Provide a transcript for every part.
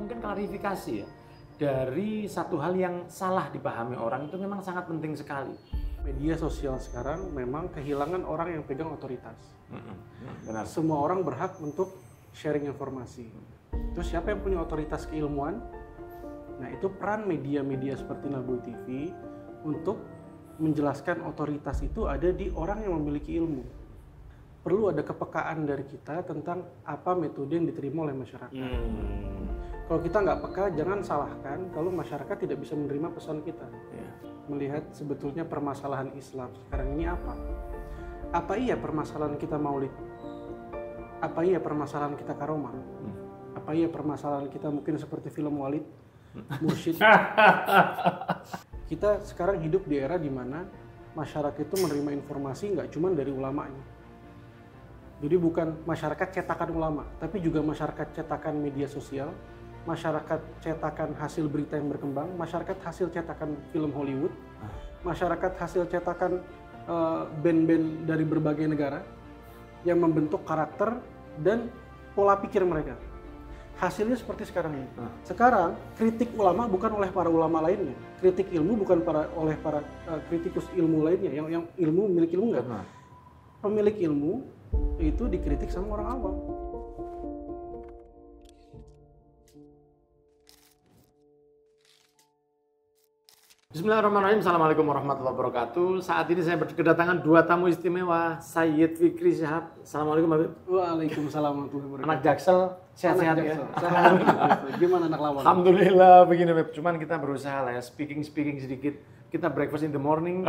mungkin klarifikasi ya dari satu hal yang salah dipahami orang itu memang sangat penting sekali. Media sosial sekarang memang kehilangan orang yang pegang otoritas. Benar. Semua orang berhak untuk sharing informasi. Terus siapa yang punya otoritas keilmuan? Nah, itu peran media-media seperti Nabawi TV untuk menjelaskan otoritas itu ada di orang yang memiliki ilmu. Perlu ada kepekaan dari kita tentang apa metode yang diterima oleh masyarakat. Kalau kita nggak peka, jangan salahkan kalau masyarakat tidak bisa menerima pesan kita. Melihat sebetulnya permasalahan Islam sekarang ini apa? Apa iya permasalahan kita maulid? Apa iya permasalahan kita karomah? Apa iya permasalahan kita mungkin seperti film Walid, Mursyid? Kita sekarang hidup di era di mana masyarakat itu menerima informasi nggak cuma dari ulamanya. Jadi bukan masyarakat cetakan ulama, tapi juga masyarakat cetakan media sosial, masyarakat cetakan hasil berita yang berkembang, masyarakat hasil cetakan film Hollywood, masyarakat hasil cetakan band-band dari berbagai negara yang membentuk karakter dan pola pikir mereka. Hasilnya seperti sekarang ini. Sekarang kritik ulama bukan oleh para ulama lainnya, kritik ilmu bukan oleh para kritikus ilmu lainnya, yang ilmu milik ilmu enggak. Pemilik ilmu itu dikritik sama orang awam. Bismillahirrahmanirrahim. Assalamualaikum warahmatullahi wabarakatuh. Saat ini saya kedatangan dua tamu istimewa, Sayyid Fikri Syihab. Assalamualaikum Habib. Waalaikumsalam warahmatullahi wabarakatuh. Anak Jaksel, sehat-sehat ya? Gimana anak lawan? Alhamdulillah begini Habib. Cuman kita berusaha lah ya, speaking sedikit. Kita breakfast in the morning.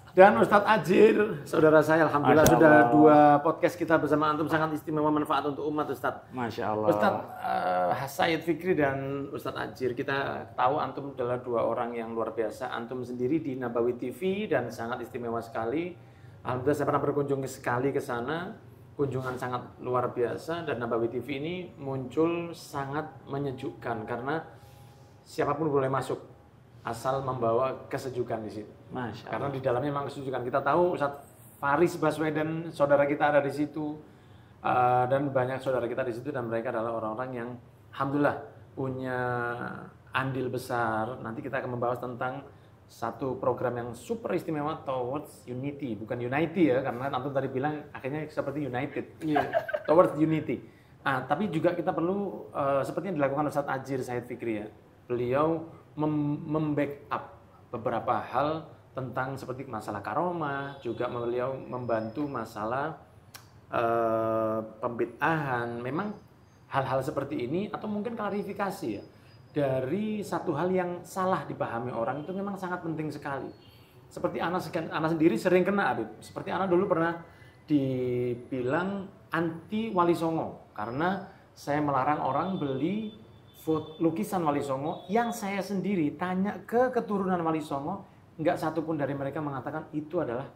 Dan Ustadz Adjir, saudara saya, alhamdulillah sudah dua podcast kita bersama antum sangat istimewa, manfaat untuk umat Ustadz. Masya Allah. Ustadz Sayyid Fikri dan Ustadz Adjir, kita tahu antum adalah dua orang yang luar biasa. Antum sendiri di Nabawi TV dan sangat istimewa sekali. Alhamdulillah saya pernah berkunjung sekali ke sana, kunjungan sangat luar biasa, dan Nabawi TV ini muncul sangat menyejukkan karena siapapun boleh masuk asal membawa kesejukan di situ. Masya Allah. Karena di dalamnya memang kesejukan. Kita tahu Ustadz Faris Baswedan, saudara kita ada di situ, dan banyak saudara kita di situ, dan mereka adalah orang-orang yang alhamdulillah punya andil besar. Nanti kita akan membahas tentang satu program yang super istimewa towards unity, bukan unity ya, karena antum tadi bilang akhirnya seperti united, towards unity. Tapi juga kita perlu seperti yang dilakukan Ustadz Adjir Sayyid Fikri ya, beliau membackup beberapa hal tentang seperti masalah karomah, juga beliau membantu masalah pembid'ahan. Memang hal-hal seperti ini atau mungkin klarifikasi ya dari satu hal yang salah dipahami orang itu memang sangat penting sekali. Seperti Ana sendiri sering kena, Habib. Seperti Ana dulu pernah dibilang anti Wali Songo karena saya melarang orang beli lukisan Wali Songo yang saya sendiri tanya ke keturunan Wali Songo, nggak satupun dari mereka mengatakan itu adalah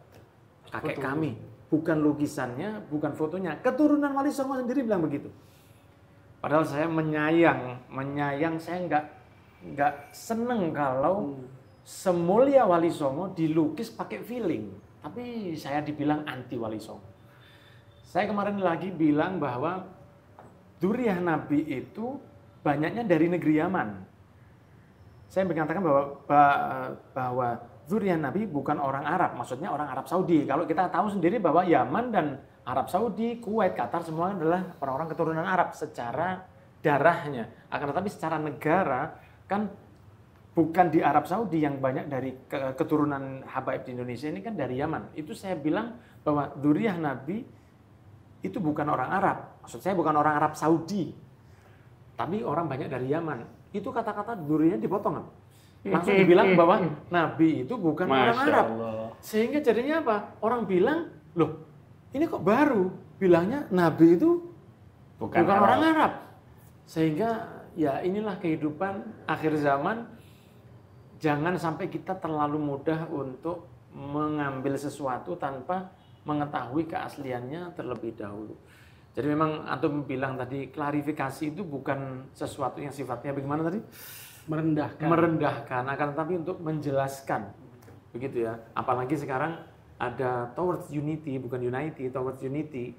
kakek kami, bukan lukisannya, bukan fotonya. Keturunan Wali Songo sendiri bilang begitu. Padahal saya menyayang, saya nggak seneng kalau semulia Wali Songo dilukis pakai feeling. Tapi saya dibilang anti Wali Songo. Saya kemarin lagi bilang bahwa Dzurriyyah Nabi itu banyaknya dari negeri Yaman. Saya mengatakan bahwa Dzurriyyah Nabi bukan orang Arab, maksudnya orang Arab Saudi. Kalau kita tahu sendiri bahwa Yaman dan Arab Saudi, Kuwait, Qatar semua adalah orang-orang keturunan Arab secara darahnya. Akan tetapi secara negara kan bukan di Arab Saudi yang banyak dari keturunan habaib di Indonesia ini kan dari Yaman. Itu saya bilang bahwa Dzurriyyah Nabi itu bukan orang Arab. Maksud saya bukan orang Arab Saudi. Tapi orang banyak dari Yaman. Itu kata-kata Dzurriyyah dipotong. Langsung dibilang bahwa Nabi itu bukan orang Arab. Sehingga jadinya apa? Orang bilang, loh ini kok baru bilangnya Nabi itu bukan orang Arab. Sehingga ya inilah kehidupan akhir zaman. Jangan sampai kita terlalu mudah untuk mengambil sesuatu tanpa mengetahui keasliannya terlebih dahulu. Jadi memang antum bilang tadi klarifikasi itu bukan sesuatu yang sifatnya bagaimana tadi? Merendahkan, akan tetapi untuk menjelaskan. Begitu ya. Apalagi sekarang ada towards unity, bukan unity, towards unity.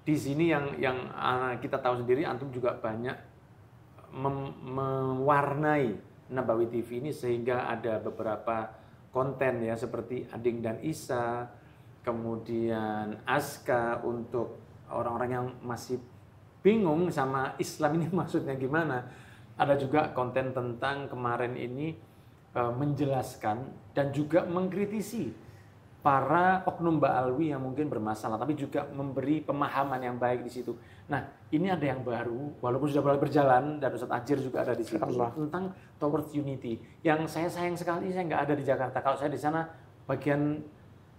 Di sini yang kita tahu sendiri, antum juga banyak mewarnai Nabawi TV ini sehingga ada beberapa konten ya seperti Ading dan Isa, kemudian Aska untuk orang-orang yang masih bingung sama Islam ini maksudnya gimana. Ada juga konten tentang kemarin ini menjelaskan dan juga mengkritisi para oknum Ba'alwi yang mungkin bermasalah, tapi juga memberi pemahaman yang baik di situ. Nah, ini ada yang baru, walaupun sudah mulai berjalan, dan Ustadz Ajir juga ada di situ, tentang Towards Unity. Yang saya sayang sekali, saya nggak ada di Jakarta. Kalau saya di sana, bagian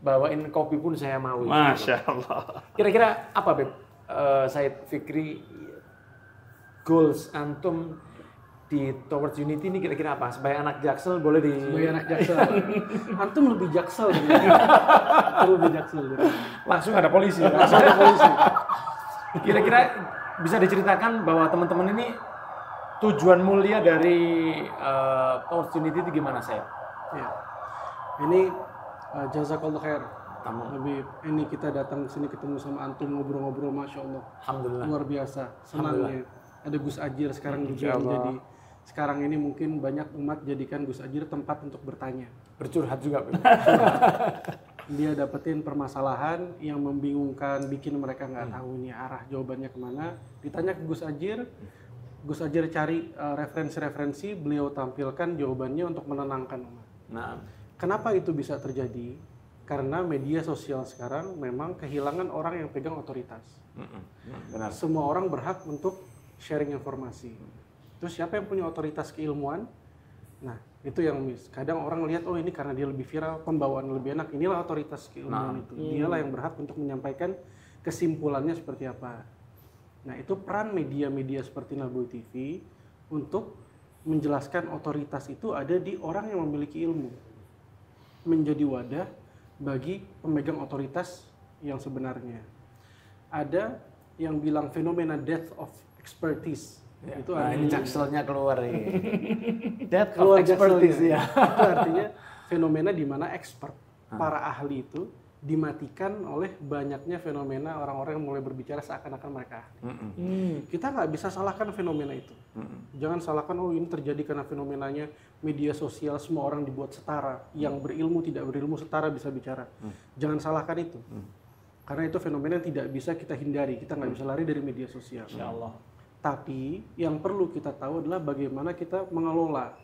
bawain kopi pun saya mau. Masya Allah. Kira-kira apa, Beb? Said Fikri, goals antum di Towards Unity ini kira-kira apa? Sebagai anak Jaksel boleh di... Sebagai anak Jaksel. Antum lebih Jaksel. Lebih Jaksel. Langsung ada polisi. Langsung ada polisi. Kira-kira bisa diceritakan bahwa teman-teman ini tujuan mulia dari Towards Unity itu gimana, saya? Ya. Ini jazakallah khair. Tamu. Habib, ini kita datang ke sini ketemu sama antum ngobrol-ngobrol, Masya Allah. Alhamdulillah. Luar biasa, senangnya. Ada Gus Ajir sekarang juga menjadi, sekarang ini mungkin banyak umat jadikan Gus Ajir tempat untuk bertanya. Bercurhat juga. Dia dapetin permasalahan yang membingungkan, bikin mereka nggak tahu ini arah jawabannya kemana. Ditanya ke Gus Ajir cari referensi-referensi, beliau tampilkan jawabannya untuk menenangkan umat. Nah, kenapa itu bisa terjadi? Karena media sosial sekarang memang kehilangan orang yang pegang otoritas. benar. Semua orang berhak untuk sharing informasi. Terus siapa yang punya otoritas keilmuan? Nah, itu yang kadang orang lihat, oh ini karena dia lebih viral, pembawaan lebih enak, inilah otoritas keilmuan itu. Dialah yang berhak untuk menyampaikan kesimpulannya seperti apa. Nah, itu peran media-media seperti Nabawi TV untuk menjelaskan otoritas itu ada di orang yang memiliki ilmu. Menjadi wadah bagi pemegang otoritas yang sebenarnya. Ada yang bilang fenomena death of expertise. Ya. Itu Nah, ini Jakselnya keluar ini. Death of keluar expertise Jakselnya. ya. Itu artinya fenomena di mana expert, para ahli itu dimatikan oleh banyaknya fenomena orang-orang yang mulai berbicara seakan-akan mereka ahli. Kita nggak bisa salahkan fenomena itu. Jangan salahkan, oh ini terjadi karena fenomenanya media sosial, semua orang dibuat setara. Yang berilmu, tidak berilmu setara bisa bicara. Jangan salahkan itu. Karena itu fenomena yang tidak bisa kita hindari. Kita nggak bisa lari dari media sosial. Insya Allah. Tapi yang perlu kita tahu adalah bagaimana kita mengelola.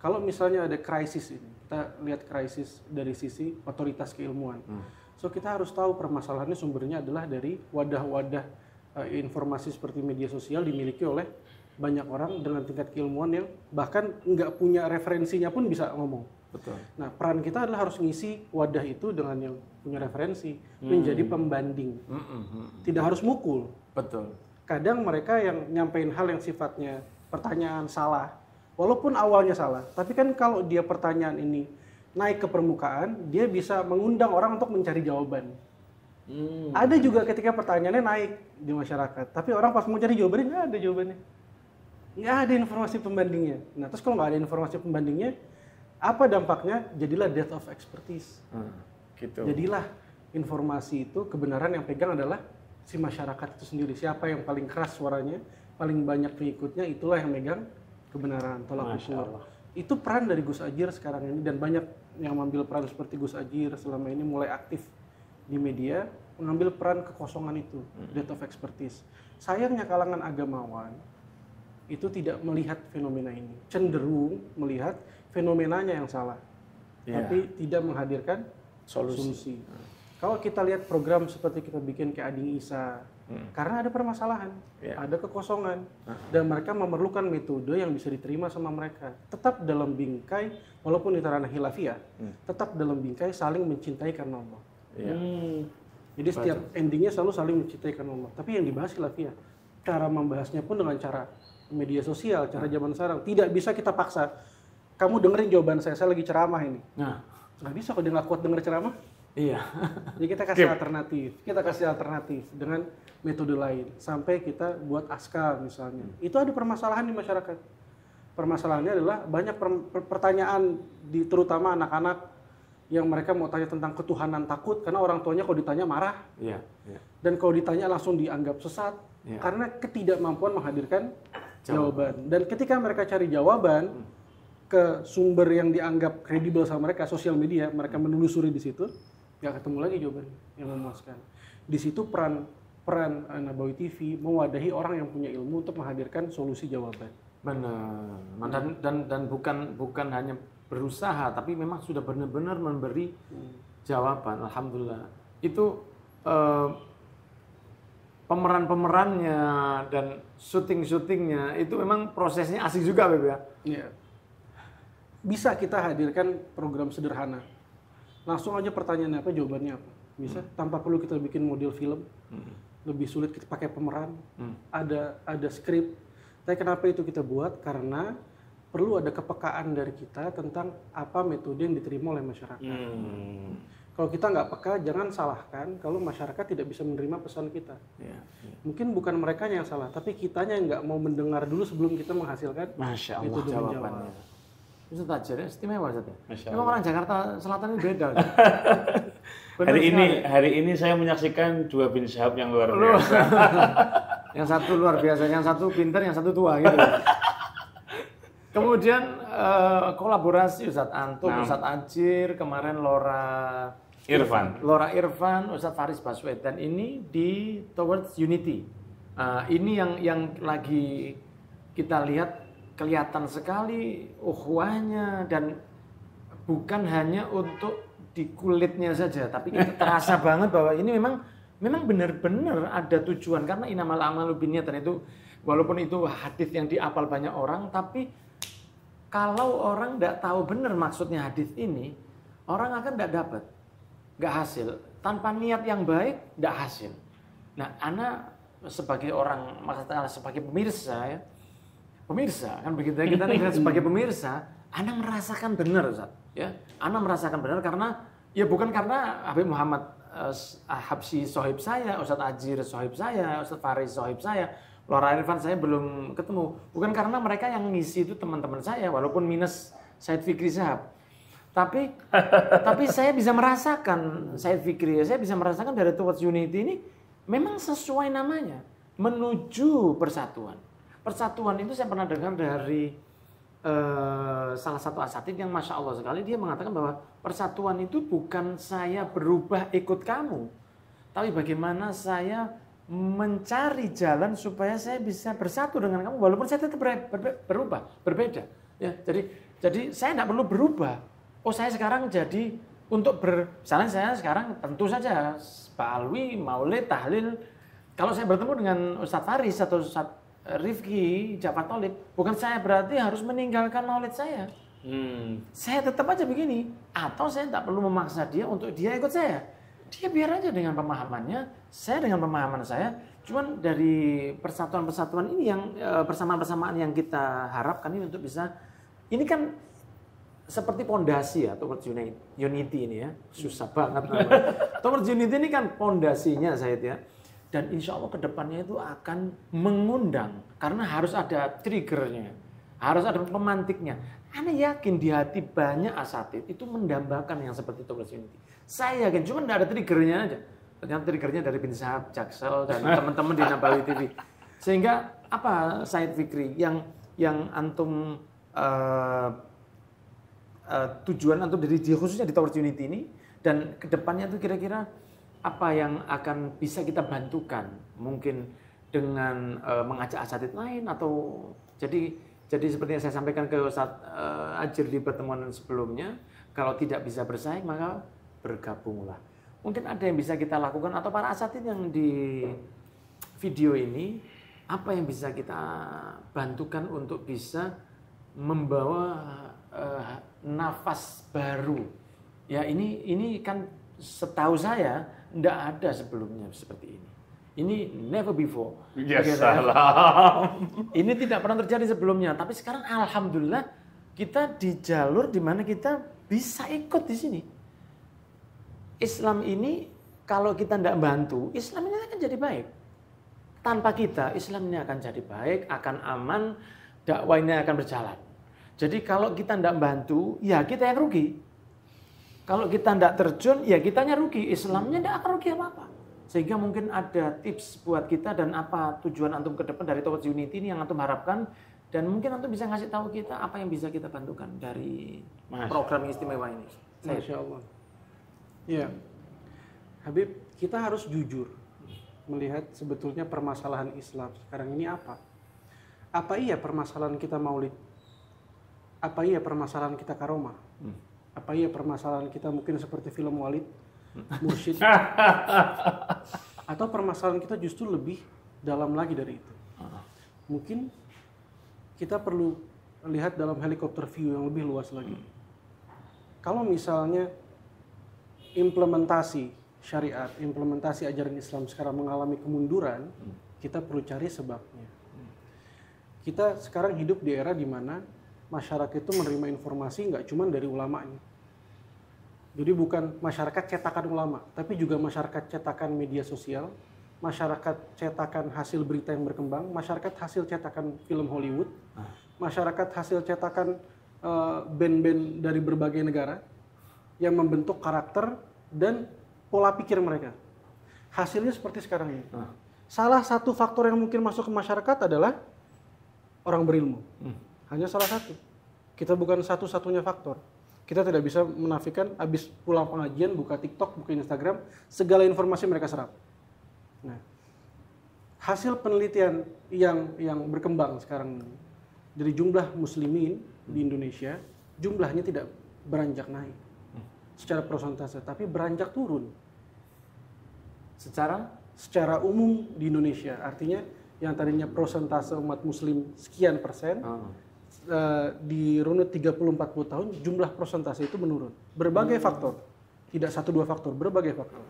Kalau misalnya ada krisis ini, kita lihat krisis dari sisi otoritas keilmuan. So kita harus tahu permasalahannya sumbernya adalah dari wadah-wadah informasi seperti media sosial dimiliki oleh banyak orang dengan tingkat keilmuan yang bahkan nggak punya referensinya pun bisa ngomong. Betul. Nah, peran kita adalah harus ngisi wadah itu dengan yang punya referensi, menjadi pembanding. Tidak harus mukul. Betul. Kadang mereka yang nyampein hal yang sifatnya pertanyaan salah, walaupun awalnya salah, tapi kan kalau dia pertanyaan ini naik ke permukaan, dia bisa mengundang orang untuk mencari jawaban. Ada juga ketika pertanyaannya naik di masyarakat, tapi orang pas mau cari jawabannya nggak ada jawabannya. Nggak ada informasi pembandingnya. Nah, terus kalau nggak ada informasi pembandingnya, apa dampaknya? Jadilah death of expertise. Gitu. Jadilah informasi itu, kebenaran yang pegang adalah si masyarakat itu sendiri. Siapa yang paling keras suaranya, paling banyak pengikutnya, itulah yang megang kebenaran, tolak ukur. Itu peran dari Gus Ajir sekarang ini, dan banyak yang mengambil peran seperti Gus Ajir selama ini mulai aktif di media, mengambil peran kekosongan itu, death of expertise. Sayangnya kalangan agamawan itu tidak melihat fenomena ini, cenderung melihat fenomenanya yang salah, tapi tidak menghadirkan solusi. Kalau kita lihat program seperti kita bikin kayak Ading Isa, karena ada permasalahan, ada kekosongan, dan mereka memerlukan metode yang bisa diterima sama mereka. Tetap dalam bingkai, walaupun itu ranah khilafiyah, tetap dalam bingkai saling mencintai karena Allah. Jadi setiap endingnya selalu saling mencintai karena Allah. Tapi yang dibahas khilafiyah, cara membahasnya pun dengan cara media sosial, cara zaman sekarang. Tidak bisa kita paksa, kamu dengerin jawaban saya lagi ceramah ini. Nggak bisa kalau dia nggak kuat denger ceramah. Iya. Jadi kita kasih alternatif dengan metode lain, sampai kita buat aska misalnya. Itu ada permasalahan di masyarakat. Permasalahannya adalah banyak pertanyaan terutama anak-anak yang mereka mau tanya tentang ketuhanan, takut karena orang tuanya kalau ditanya marah. Dan kalau ditanya langsung dianggap sesat karena ketidakmampuan menghadirkan jawaban. Dan ketika mereka cari jawaban ke sumber yang dianggap kredibel sama mereka, sosial media, mereka menelusuri di situ, nggak ketemu lagi jawaban yang memuaskan. Di situ peran Nabawi TV mewadahi orang yang punya ilmu untuk menghadirkan solusi jawaban. Benar. Dan bukan hanya berusaha, tapi memang sudah benar-benar memberi jawaban. Alhamdulillah. Itu pemeran-pemerannya dan syuting-syutingnya itu memang prosesnya asik juga, Beb ya. Iya. Bisa kita hadirkan program sederhana. Langsung aja pertanyaannya apa, jawabannya apa. Bisa tanpa perlu kita bikin model film. Lebih sulit kita pakai pemeran. Ada skrip. Tapi kenapa itu kita buat? Karena perlu ada kepekaan dari kita tentang apa metode yang diterima oleh masyarakat. Kalau kita nggak peka, jangan salahkan kalau masyarakat tidak bisa menerima pesan kita. Mungkin bukan mereka yang salah, tapi kitanya yang nggak mau mendengar dulu sebelum kita menghasilkan Masya Allah metode jawabannya. Ustaz Ajar, istimewa Ustaz. Masya Memang orang Jakarta Selatan ini beda. Hari ini saya menyaksikan dua bin Syahab yang luar biasa. Yang satu luar biasa, yang satu pintar, yang satu tua gitu. Kemudian kolaborasi Ustaz Antum, Ustaz Ajir, kemarin Lora Irfan, Ustaz Faris Baswedan ini di Towards Unity. Ini yang lagi kita lihat kelihatan sekali ukhuwahnya dan bukan hanya untuk di kulitnya saja, tapi kita terasa banget bahwa ini memang benar-benar ada tujuan karena innamal a'malu binniyat dan itu walaupun itu hadis yang dihafal banyak orang, tapi kalau orang tidak tahu benar maksudnya hadis ini, orang akan tidak dapat, nggak hasil. Tanpa niat yang baik, tidak hasil. Nah, ana sebagai orang, maksudnya sebagai pemirsa ya, pemirsa kan begitu ya, kita sebagai pemirsa, ana merasakan benar, Ustaz. Ya, ana merasakan benar karena ya bukan karena Habib Muhammad Habsyi sohib saya, Ustaz Ajir sohib saya, Ustaz Faris sohib saya, Lora Irfan saya belum ketemu. Bukan karena mereka yang ngisi itu teman-teman saya, walaupun minus Said Fikri Syahab. Tapi saya bisa merasakan Said Fikri, saya bisa merasakan dari Towards Unity ini memang sesuai namanya, menuju persatuan. Persatuan itu saya pernah dengar dari salah satu asatid yang Masya Allah sekali, dia mengatakan bahwa persatuan itu bukan saya berubah ikut kamu, tapi bagaimana saya mencari jalan supaya saya bisa bersatu dengan kamu walaupun saya tetap berubah, berbeda. Ya, jadi saya tidak perlu berubah. Oh, saya sekarang jadi untuk misalnya saya sekarang tentu saja Pak Alwi, Maulid, Tahlil. Kalau saya bertemu dengan Ustadz Faris atau Ustadz Rifki, Jafar Tholib, bukan saya berarti harus meninggalkan Maulid saya. Saya tetap aja begini. Atau saya tidak perlu memaksa dia untuk dia ikut saya. Dia biar aja dengan pemahamannya, saya dengan pemahaman saya. Cuman dari persatuan-persatuan ini yang persamaan-persamaan yang kita harapkan ini untuk bisa, ini kan seperti pondasi ya, Towards Unity ini ya, susah banget. Towards Unity ini kan pondasinya saya ya. Dan insya Allah kedepannya itu akan mengundang, karena harus ada triggernya, harus ada pemantiknya. Ana yakin di hati banyak asatid itu mendambakan yang seperti Towards Unity. Saya yakin, cuma tidak ada triggernya aja. Ternyata triggernya dari bin Syahab, Jaksel, dan teman-teman di Nabawi TV. Sehingga apa Said Fikri yang antum tujuan antum dari khususnya di Towards Unity ini, dan kedepannya itu kira-kira apa yang akan bisa kita bantukan, mungkin dengan mengajak asatid lain atau jadi seperti yang saya sampaikan ke Ustadz Ajir di pertemuan sebelumnya, kalau tidak bisa bersaing maka bergabunglah. Mungkin ada yang bisa kita lakukan atau para asatid yang di video ini, apa yang bisa kita bantukan untuk bisa membawa nafas baru. Ya ini kan setahu saya tidak ada sebelumnya seperti ini. Ini never before. Ya salam. Ini tidak pernah terjadi sebelumnya. Tapi sekarang alhamdulillah kita di jalur di mana kita bisa ikut di sini. Islam ini kalau kita tidak bantu, Islam ini akan jadi baik. Tanpa kita, Islam ini akan jadi baik, akan aman, dakwah ini akan berjalan. Jadi kalau kita tidak bantu, ya kita yang rugi. Kalau kita tidak terjun, ya kitanya rugi. Islamnya tidak akan rugi apa-apa. Sehingga mungkin ada tips buat kita dan apa tujuan antum ke depan dari Towards Unity ini yang antum harapkan, dan mungkin antum bisa ngasih tahu kita apa yang bisa kita bantukan dari program yang istimewa ini. Masya Allah. Ya, Habib, kita harus jujur melihat sebetulnya permasalahan Islam sekarang ini apa. Apa iya permasalahan kita maulid? Apa iya permasalahan kita karomah? Apa iya permasalahan kita mungkin seperti film Walid, Mursyid? Atau permasalahan kita justru lebih dalam lagi dari itu? Mungkin kita perlu lihat dalam helikopter view yang lebih luas lagi. Kalau misalnya implementasi syariat, implementasi ajaran Islam sekarang mengalami kemunduran, kita perlu cari sebabnya. Kita sekarang hidup di era di mana masyarakat itu menerima informasi nggak cuma dari ulamanya. Jadi bukan masyarakat cetakan ulama, tapi juga masyarakat cetakan media sosial, masyarakat cetakan hasil berita yang berkembang, masyarakat hasil cetakan film Hollywood, masyarakat hasil cetakan band-band dari berbagai negara yang membentuk karakter dan pola pikir mereka. Hasilnya seperti sekarang ini. Salah satu faktor yang mungkin masuk ke masyarakat adalah orang berilmu. Hanya salah satu. Kita bukan satu-satunya faktor. Kita tidak bisa menafikan habis pulang pengajian, buka TikTok, buka Instagram, segala informasi mereka serap. Nah, hasil penelitian yang berkembang sekarang dari jumlah muslimin di Indonesia, jumlahnya tidak beranjak naik secara persentase, tapi beranjak turun. Secara umum di Indonesia, artinya yang tadinya persentase umat muslim sekian persen, dirunut 30-40 tahun, jumlah persentase itu menurun. Berbagai faktor, tidak 1-2 faktor, berbagai faktor.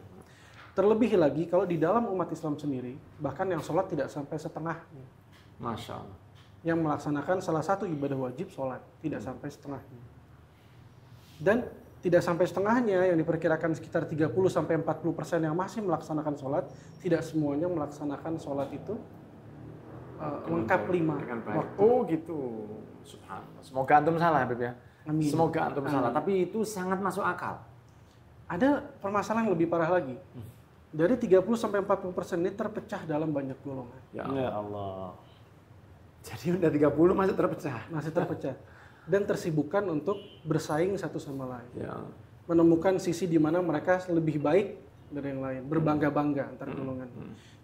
Terlebih lagi kalau di dalam umat Islam sendiri, bahkan yang sholat tidak sampai setengahnya. Masya Allah. Yang melaksanakan salah satu ibadah wajib sholat, tidak sampai setengahnya. Dan tidak sampai setengahnya, yang diperkirakan sekitar 30-40% yang masih melaksanakan sholat, tidak semuanya melaksanakan sholat itu lengkap 5 waktu. Oh gitu. Subhanallah. Semoga antum salah Habib ya. Amin. Semoga antum salah, tapi itu sangat masuk akal. Ada permasalahan yang lebih parah lagi. Dari 30-40% ini terpecah dalam banyak golongan. Ya Allah. Jadi udah 30 masih terpecah. Masih terpecah. Dan tersibukkan untuk bersaing satu sama lain. Ya. Menemukan sisi di mana mereka lebih baik dari yang lain. Berbangga-bangga antar golongan.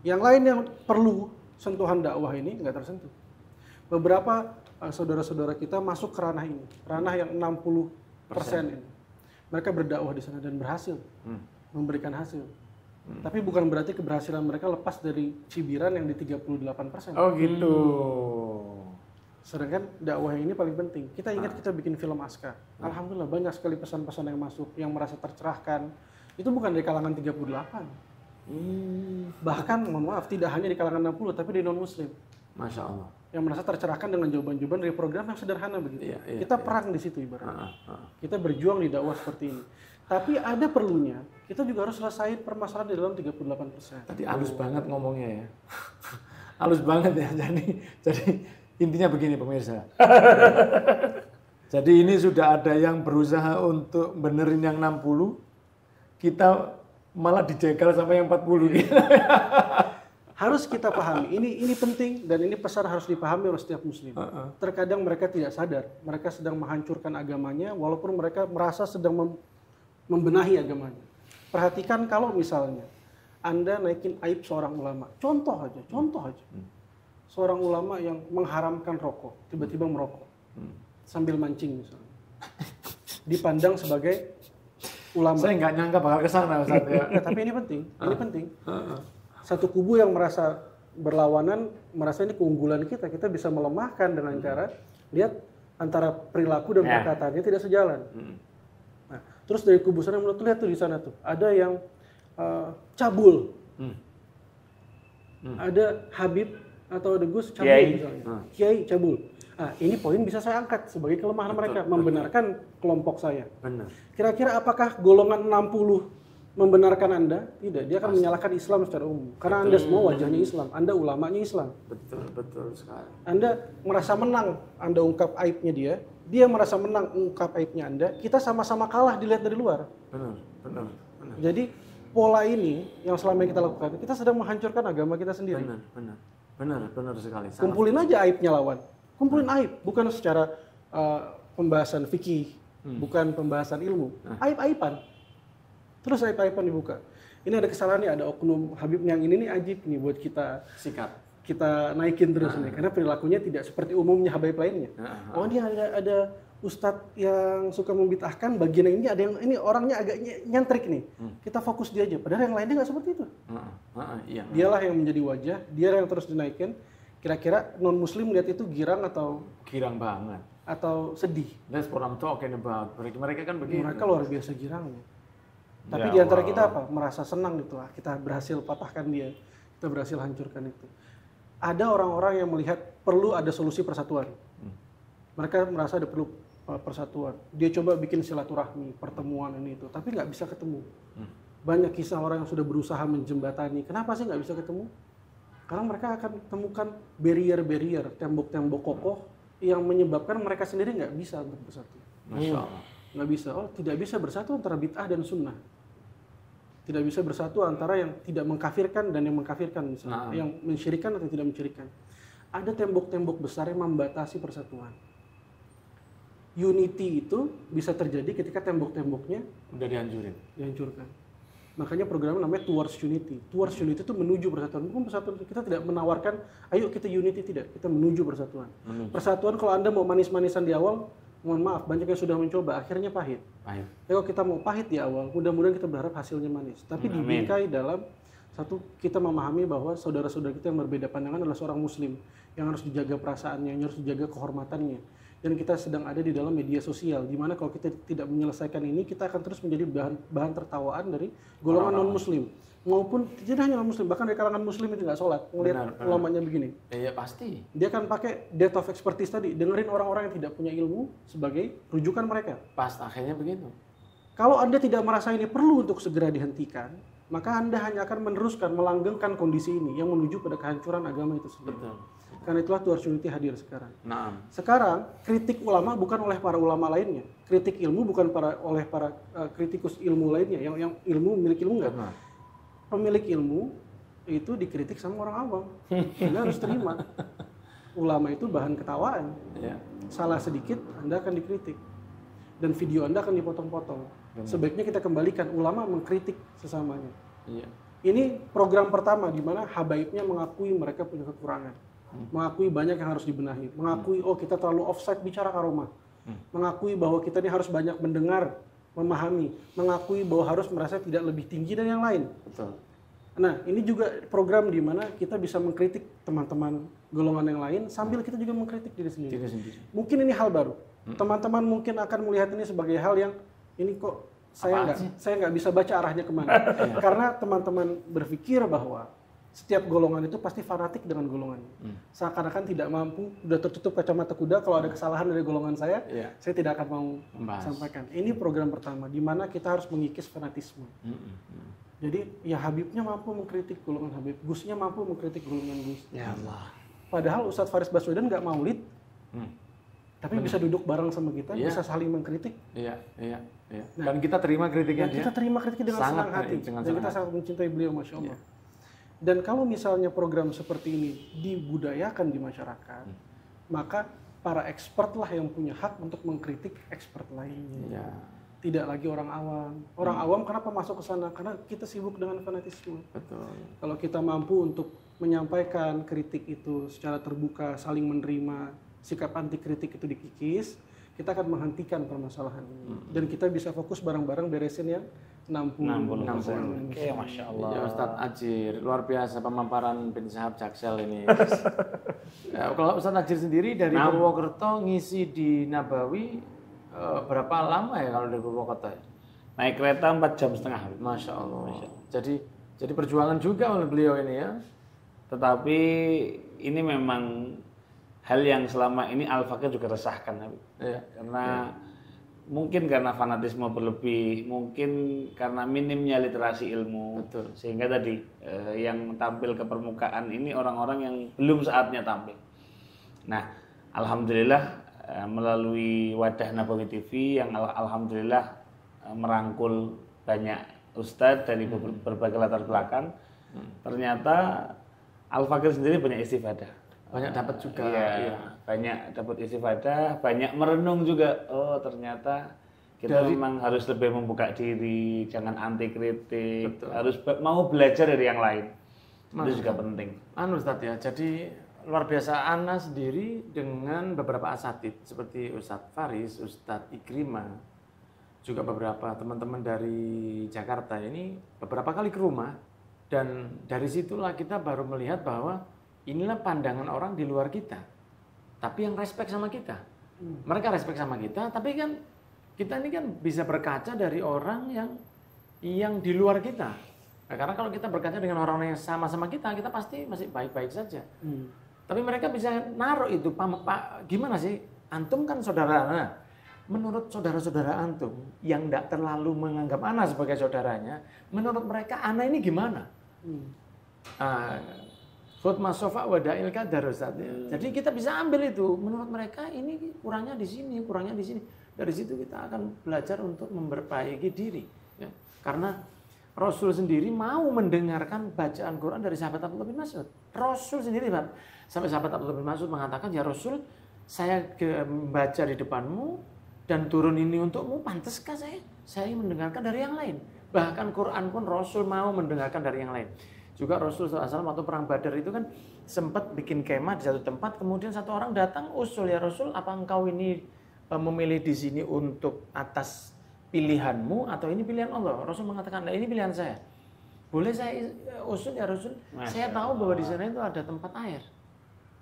Yang lain yang perlu sentuhan dakwah ini nggak tersentuh. Beberapa saudara-saudara kita masuk ke ranah ini. Ranah yang 60% ini. Mereka berdakwah di sana dan berhasil. Memberikan hasil. Tapi bukan berarti keberhasilan mereka lepas dari cibiran yang di 38%. Oh gitu. Sedangkan dakwah ini paling penting. Kita ingat kita bikin film Aska. Alhamdulillah banyak sekali pesan-pesan yang masuk, yang merasa tercerahkan. Itu bukan dari kalangan 38. Bahkan, mohon maaf, tidak hanya di kalangan 60, tapi di non-muslim. Masya Allah. Yang merasa tercerahkan dengan jawaban-jawaban dari program yang sederhana begitu. Kita perang di situ ibaratnya. Kita berjuang di dakwah seperti ini. Tapi ada perlunya, kita juga harus selesai permasalahan di dalam 38%. Tadi halus banget ngomongnya ya. Halus banget ya. Jadi intinya begini pemirsa. Jadi ini sudah ada yang berusaha untuk benerin yang 60, kita malah dijegal sampai yang 40 gitu. Harus kita pahami, ini penting dan ini pesan harus dipahami oleh setiap muslim. Terkadang mereka tidak sadar, mereka sedang menghancurkan agamanya walaupun mereka merasa sedang membenahi agamanya. Perhatikan kalau misalnya Anda naikin aib seorang ulama, contoh aja. Seorang ulama yang mengharamkan rokok, tiba-tiba merokok sambil mancing misalnya, dipandang sebagai ulama. Saya nggak nyangka bakal kesana Ustaz ya. Nah, tapi ini penting. Satu kubu yang merasa berlawanan, merasa ini keunggulan kita bisa melemahkan dengan cara lihat antara perilaku dan perkataannya tidak sejalan. Nah, terus dari kubu sana menurut lihat tuh di sana tuh ada yang cabul, ada Habib atau ada Gus cabul misalnya, Kiai cabul. Nah, ini poin bisa saya angkat sebagai kelemahan mereka, membenarkan kelompok saya. Benar. Kira-kira apakah golongan 60 membenarkan Anda? Tidak, dia akan menyalahkan Islam secara umum. Karena Anda semua wajahnya Islam, Anda ulamanya Islam. Betul sekali. Anda merasa menang, Anda ungkap aibnya dia merasa menang ungkap aibnya Anda, kita sama-sama kalah dilihat dari luar. Benar. Jadi pola ini yang selama ini kita lakukan, kita sedang menghancurkan agama kita sendiri. Benar sekali. Kumpulin aja aibnya lawan. Kumpulin aib, bukan secara pembahasan fikih, bukan pembahasan ilmu. Aib-aiban. Terus aib-aiban dibuka. Ini ada kesalahan nih, ada oknum Habib yang ini nih ajib nih buat kita sikat. Kita naikin terus nih, karena perilakunya tidak seperti umumnya Habib lainnya. Oh, dia ada ustadz yang suka membid'ahkan, bagian yang ini ada yang ini orangnya agak nyentrik nih. Kita fokus dia aja. Padahal yang lainnya nggak seperti itu. Iya. Dialah yang menjadi wajah, dia yang terus dinaikin. Kira-kira non muslim lihat itu girang atau girang banget atau sedih? That's what I'm talking about. Mereka kan begitu. Mereka luar biasa girangnya. Tapi Ya di antara Allah. kita apa? Merasa senang gitu lah. Kita berhasil patahkan dia. Kita berhasil hancurkan itu. Ada orang-orang yang melihat perlu ada solusi persatuan. Mereka merasa ada perlu persatuan. Dia coba bikin silaturahmi, pertemuan ini itu, tapi nggak bisa ketemu. Banyak kisah orang yang sudah berusaha menjembatani. Kenapa sih nggak bisa ketemu? Karena mereka akan temukan barrier-barrier, tembok-tembok kokoh yang menyebabkan mereka sendiri nggak bisa untuk bersatu. Masya Allah. Nggak bisa. Oh, tidak bisa bersatu antara bid'ah dan sunnah. Tidak bisa bersatu antara yang tidak mengkafirkan dan yang mengkafirkan misalnya, yang mensyirikan atau tidak mensyirikan. Ada tembok-tembok besar yang membatasi persatuan. Unity itu bisa terjadi ketika tembok-temboknya Udah dihancurkan. Makanya program namanya Towards Unity. Towards Unity itu menuju persatuan. Bukan persatuan, kita tidak menawarkan, ayo kita unity, tidak. Kita menuju persatuan. Persatuan kalau Anda mau manis-manisan di awal, mohon maaf, banyak yang sudah mencoba, akhirnya pahit. Kalau kita mau pahit di awal, mudah-mudahan kita berharap hasilnya manis. Tapi dibingkai dalam satu, kita memahami bahwa saudara-saudara kita yang berbeda pandangan adalah seorang muslim yang harus dijaga perasaannya, yang harus dijaga kehormatannya. Dan kita sedang ada di dalam media sosial, di mana kalau kita tidak menyelesaikan ini, kita akan terus menjadi bahan tertawaan dari golongan non-muslim. Maupun tidak hanya non-muslim, bahkan dari kalangan muslim itu nggak sholat, ngelihat ulamanya begini. Iya pasti. Dia akan pakai depth of expertise tadi, dengerin orang-orang yang tidak punya ilmu sebagai rujukan mereka. Pas akhirnya begitu. Kalau Anda tidak merasa ini perlu untuk segera dihentikan, maka Anda hanya akan meneruskan, melanggengkan kondisi ini yang menuju pada kehancuran agama itu sendiri. Betul. Karena itulah Towards Unity hadir sekarang. Nah. Sekarang kritik ulama bukan oleh para ulama lainnya, kritik ilmu bukan oleh para kritikus ilmu lainnya, yang ilmu milik ilmu enggak. Pemilik ilmu itu dikritik sama orang awam. Anda harus terima. Ulama itu bahan ketawaan. Salah sedikit Anda akan dikritik. Dan video Anda akan dipotong-potong. Sebaiknya kita kembalikan ulama mengkritik sesamanya. Ini program pertama di mana habaibnya mengakui mereka punya kekurangan. Mengakui banyak yang harus dibenahi. Mengakui kita terlalu offside bicara karomah. Mengakui bahwa kita ini harus banyak mendengar, memahami, mengakui bahwa harus merasa tidak lebih tinggi dari yang lain. Betul. Nah, ini juga program di mana kita bisa mengkritik teman-teman golongan yang lain sambil kita juga mengkritik diri sendiri. Mungkin ini hal baru. Teman-teman mungkin akan melihat ini sebagai hal yang ini kok saya nggak bisa baca arahnya kemana. Karena teman-teman berpikir bahwa setiap golongan itu pasti fanatik dengan golongannya. Seakan-akan tidak mampu, udah tertutup kacamata kuda, kalau ada kesalahan dari golongan saya tidak akan mau sampaikan. Ini program pertama, di mana kita harus mengikis fanatisme. Jadi ya Habibnya mampu mengkritik golongan Habib, Gusnya mampu mengkritik golongan Gus. Ya Allah. Padahal Ustadz Faris Baswedan nggak maulid, tapi bisa duduk bareng sama kita, bisa saling mengkritik. Iya. Dan kita terima kritiknya. Kita terima kritiknya dengan senang hati. Dan kita sangat mencintai beliau, Masya Allah. Dan kalau misalnya program seperti ini dibudayakan di masyarakat, maka para expert lah yang punya hak untuk mengkritik expert lainnya. Tidak lagi orang awam. Orang awam kenapa masuk ke sana? Karena kita sibuk dengan fanatisme. Betul. Kalau kita mampu untuk menyampaikan kritik itu secara terbuka, saling menerima, sikap anti kritik itu dikikis, kita akan menghentikan permasalahan ini. Dan kita bisa fokus bareng-bareng beresin yang 60%. Oke, Masya Allah. Ya, Ustadz Ajir, luar biasa pemaparan bin Syahab Jaksel ini. Kalau Ustadz Ajir sendiri dari Purwokerto ngisi di Nabawi berapa lama ya kalau dari Purwokerto ya? Naik kereta 4,5 jam. Masya Allah. Jadi perjuangan juga oleh beliau ini ya. Tetapi ini memang hal yang selama ini Al-Fakir juga resahkan, karena mungkin karena fanatisme berlebih, mungkin karena minimnya literasi ilmu. Betul. Sehingga tadi yang tampil ke permukaan ini orang-orang yang belum saatnya tampil. Nah, alhamdulillah melalui wadah Nabawi TV yang alhamdulillah merangkul banyak ustadz dari berbagai latar belakang. Ternyata Al-Fakir sendiri banyak istifadah. Banyak dapat juga. Iya. Banyak dapat istifadah, banyak merenung juga. Oh, ternyata kita memang harus lebih membuka diri, jangan anti kritik, harus mau belajar dari yang lain. Itu juga penting. Ustadz ya, jadi luar biasa Ana sendiri dengan beberapa asatid seperti Ustadz Faris, Ustadz Ikrimah, juga beberapa teman-teman dari Jakarta ini beberapa kali ke rumah, dan dari situlah kita baru melihat bahwa inilah pandangan orang di luar kita, tapi yang respect sama kita. Mereka respect sama kita, tapi kan kita ini kan bisa berkaca dari orang yang di luar kita. Nah, karena kalau kita berkaca dengan orang yang sama-sama kita pasti masih baik-baik saja. Tapi mereka bisa naruh itu, Pak, gimana sih? Antum kan saudara Ana. Menurut saudara-saudara antum yang tidak terlalu menganggap Ana sebagai saudaranya, menurut mereka Ana ini gimana? Khutmah sofa wadail qadar, Ustaz. Jadi kita bisa ambil itu, menurut mereka ini kurangnya di sini, kurangnya di sini. Dari situ kita akan belajar untuk memperbaiki diri. Ya. Karena Rasul sendiri mau mendengarkan bacaan Quran dari sahabat Abdullah bin Mas'ud. Rasul sendiri, Pak. Sampai sahabat Abdullah bin Mas'ud mengatakan, ya Rasul, saya baca di depanmu dan turun ini untukmu, pantaskah saya mendengarkan dari yang lain? Bahkan Quran pun Rasul mau mendengarkan dari yang lain. Juga Rasul SAW waktu perang Badar itu kan sempat bikin kemah di satu tempat, kemudian satu orang datang usul, ya Rasul, apa engkau ini memilih di sini untuk atas pilihanmu atau ini pilihan Allah? Rasul mengatakan, nah ini pilihan saya. Boleh saya usul ya Rasul? Saya tahu bahwa di sana itu ada tempat air.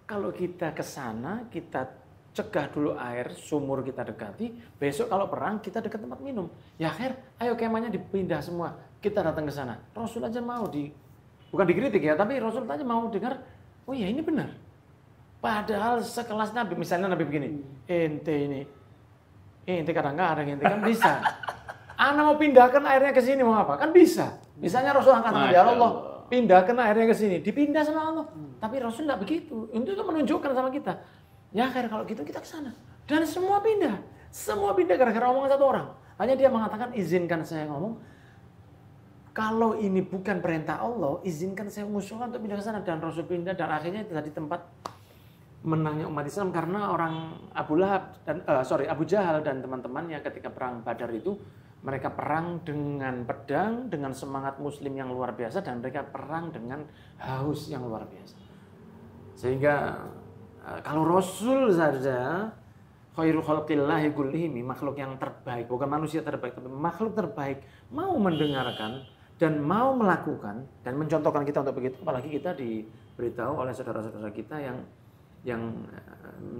Kalau kita ke sana, kita cegah dulu air, sumur kita dekati, besok kalau perang kita dekat tempat minum. Ya akhir, ayo kemahnya dipindah semua, kita datang ke sana. Rasul aja mau bukan dikritik ya, tapi Rasul aja mau dengar, oh ya ini benar. Padahal sekelas Nabi, misalnya Nabi begini, ente kadang-kadang ente kan bisa. Ana mau pindahkan airnya ke sini mau apa? Kan bisa. Misalnya Rasul angkat tangan, ya Allah, pindahkan airnya ke sini, dipindah sama Allah. Tapi Rasul enggak begitu. Itu menunjukkan sama kita. Ya akhir kalau gitu kita ke sana. Dan semua pindah. Semua pindah gara-gara omongan satu orang. Hanya dia mengatakan, izinkan saya ngomong. Kalau ini bukan perintah Allah, izinkan saya mengusulkan untuk pindah ke sana. Dan Rasul pindah dan akhirnya itu tadi tempat menangnya umat Islam karena orang Abu Jahal dan teman-temannya ketika perang Badar itu mereka perang dengan pedang, dengan semangat muslim yang luar biasa, dan mereka perang dengan haus yang luar biasa. Sehingga kalau Rasul saja khairul khalqillahi kullihim, makhluk yang terbaik, bukan manusia terbaik tapi makhluk terbaik, mau mendengarkan dan mau melakukan dan mencontohkan kita untuk begitu, apalagi kita diberitahu oleh saudara-saudara kita yang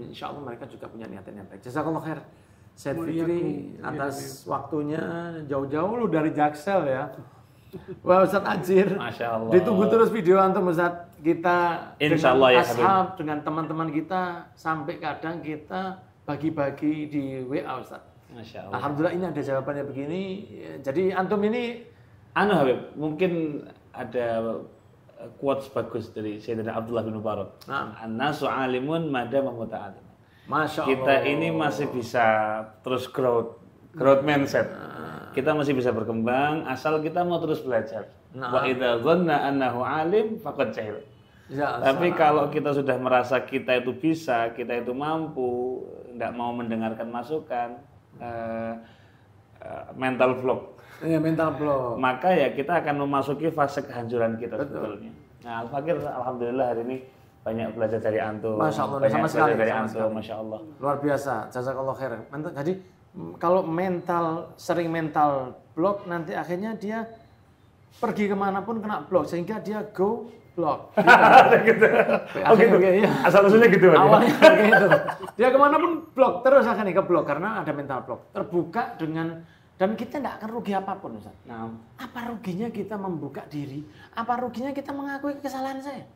insya Allah mereka juga punya niatan yang baik. Jazakallah khair Said Fikri atas waktunya jauh-jauh lu dari Jaksel ya. Wah Ustadz Ajir, Masya Allah. Ditunggu terus video antum Ustadz, kita Insya dengan Allah, ya, ashab, dengan teman-teman kita, sampai kadang kita bagi-bagi di WA Ustadz. Masya Allah. Alhamdulillah ini ada jawabannya begini. Jadi antum ini Habib, mungkin ada quotes bagus dari Sayyidina Abdullah bin Mubarak. An-nasu alimun madama muta'alim. Masya Allah. Kita ini masih bisa terus growth mindset. Kita masih bisa berkembang asal kita mau terus belajar. Wa idza dhanna annahu alim faqad jahil. Ya, tapi kalau kita sudah merasa kita itu bisa, kita itu mampu, tidak mau mendengarkan masukan, mental block. Iya, mental block. Maka ya kita akan memasuki fase kehancuran kita sebetulnya. Nah, Al-Fakir alhamdulillah hari ini banyak belajar dari antum. Masya Allah, banyak sama belajar sekali dari sama antum, sekali. Masya Allah. Luar biasa, jazakallah khair. Jadi kalau sering mental block, nanti akhirnya dia pergi kemanapun kena block, sehingga dia go block. Gitu. Oh gitu. Ya. Asal-usulnya gitu. Awalnya gitu. Dia kemanapun block, terus akan ke block karena ada mental block. Terbuka dan kita tidak akan rugi apapun, Ustaz. Nah, apa ruginya kita membuka diri? Apa ruginya kita mengakui kesalahan saya?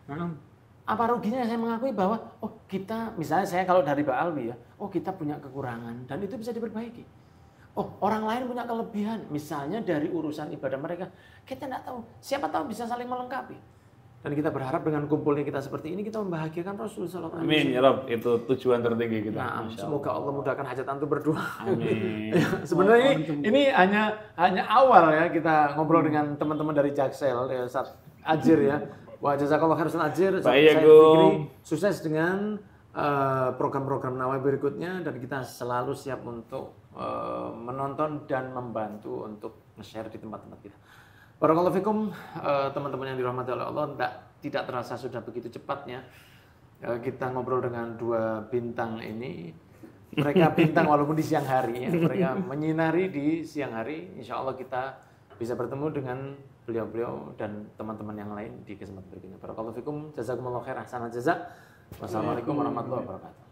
Apa ruginya saya mengakui bahwa misalnya saya kalau dari Pak Alwi ya, kita punya kekurangan dan itu bisa diperbaiki. Orang lain punya kelebihan, misalnya dari urusan ibadah mereka, kita tidak tahu. Siapa tahu bisa saling melengkapi. Dan kita berharap dengan kumpulnya kita seperti ini kita membahagiakan Rasul sallallahu alaihi Amin ya Rob, itu tujuan tertinggi kita. Nah, semoga Allah mudahkan hajat antum berdua. Amin. Sebenarnya ini hanya awal ya kita ngobrol dengan teman-teman dari Jaksel ya Ustaz Ajir ya. Wa jazakallahu khairan Ajir. Saya Fikri sukses dengan program-program Nawai berikutnya dan kita selalu siap untuk menonton dan membantu untuk nge-share di tempat-tempat kita. Barakallahu fikum, teman-teman yang dirahmati oleh Allah, tidak terasa sudah begitu cepatnya kita ngobrol dengan dua bintang ini. Mereka bintang walaupun di siang hari ya, mereka menyinari di siang hari. Insya Allah kita bisa bertemu dengan beliau-beliau dan teman-teman yang lain di kesempatan berikutnya. Barakallahu fikum, jazakumullahu khairan, hasanal jazak. Wassalamualaikum warahmatullahi wabarakatuh.